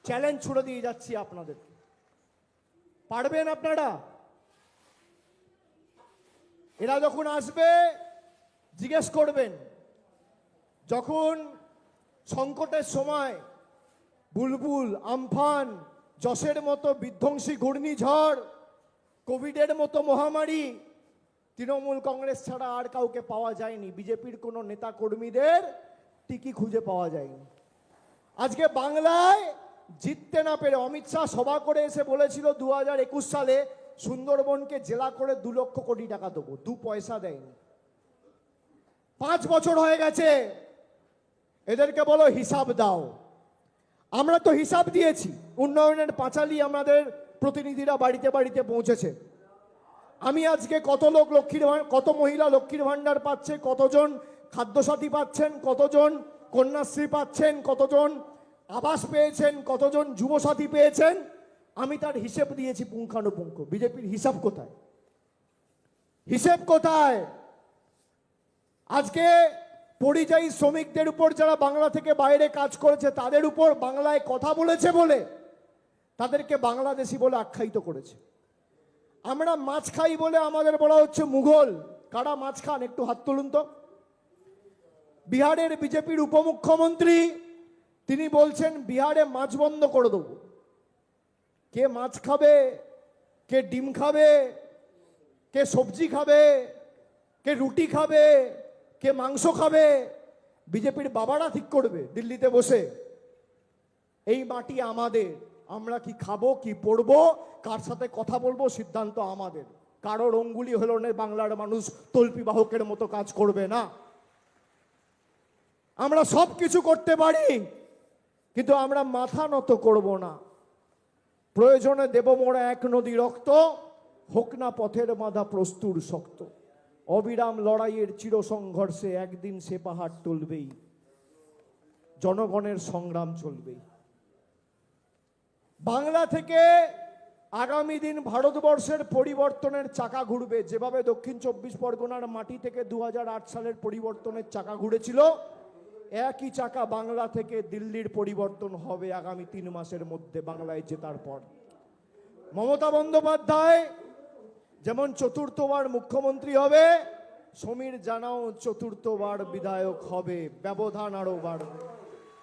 Challenge ছুড়ে দিয়ে যাচ্ছি আপনাদের, পারবেন আপনারা? এরা যখন আসবে জিজ্ঞেস করবেন, যখন সংকটের সময় বুলবুল, আমফান, যশের মতো বিধ্বংসী ঘূর্ণিঝড়, কোভিডের মতো মহামারী তৃণমূল কংগ্রেস ছাড়া আর কাউকে পাওয়া যায়নি, বিজেপির কোনো নেতা কর্মীদের টিকি খুঁজে পাওয়া যায়নি। আজকে বাংলায় জিততে না পেরে অমিত শাহ সভা করে এসে বলেছিল 2021 সালে সুন্দরবনকে জেলা করে 2 লক্ষ কোটি টাকা দেবো, 2 পয়সা দেয়নি। 5 বছর হয়ে গেছে, এদেরকে বলো হিসাব দাও। আমরা তো হিসাব দিয়েছি, উন্নয়নের পাঁচালী আমাদের প্রতিনিধিরা বাড়িতে বাড়িতে পৌঁছেছে। আমি আজকে কত মহিলা লক্ষ্মীর ভান্ডার পাচ্ছে, কতজন খাদ্যসাথী পাচ্ছেন, কতজন কন্যাশ্রী পাচ্ছেন, কতজন আবাস পেয়েছেন, কতজন যুবসাথী পেয়েছেন, আমি তার হিসেব দিয়েছি পুঙ্খানুপুঙ্খ। বিজেপির হিসাব কোথায়? হিসেব কোথায়? আজকে পরিযায়ী শ্রমিকদের উপর যারা বাংলা থেকে বাইরে কাজ করেছে তাদের উপর বাংলায় কথা বলেছে বলে তাদেরকে বাংলাদেশি বলে আখ্যায়িত করেছে। আমরা মাছ খাই বলে আমাদের বলা হচ্ছে মুঘল। কারা মাছ খান একটু হাত তুলুন তো। বিহারের বিজেপির উপমুখ্যমন্ত্রী তিনি বলছেন বিহারে মাছ বন্ধ করে দেব। কে মাছ খাবে, কে ডিম খাবে, কে সবজি খাবে, কে রুটি খাবে, কে মাংস খাবে, বিজেপির বাবারা ঠিক করবে দিল্লিতে বসে। এই মাটি আমাদের, আমরা কি খাবো, কি পড়বো, কার সাথে কথা বলবো, সিদ্ধান্ত আমাদের। কারোর অঙ্গুলি হলো না, বাংলার মানুষ তল্পি বাহকের মতো কাজ করবে না। আমরা সব কিছু করতে পারি, কিন্তু আমরা মাথা নত করব না। প্রয়োজনে দেব মোরা 1 নদী রক্ত, হোক না পথের বাঁধা প্রস্তুর শক্ত। অবিরাম লড়াইয়ের চির সংঘর্ষে একদিন সে পাহাড় টলবেই, জনগণের সংগ্রাম চলবেই। বাংলা থেকে আগামী দিন ভারতবর্ষের পরিবর্তনের চাকা ঘুরবে। যেভাবে দক্ষিণ 24 পরগনার মাটি থেকে 2008 সালের পরিবর্তনের চাকা ঘুরেছিল, একই চাকা বাংলা থেকে দিল্লির পরিবর্তন হবে আগামী 3 মাসের মধ্যে বাংলায় জেতার পর। মমতা বন্দ্যোপাধ্যায় যেমন 4র্থবার মুখ্যমন্ত্রী হবে, সমীর জানাও 4র্থবার বিধায়ক হবে। ব্যবধান আরো বাড়বে।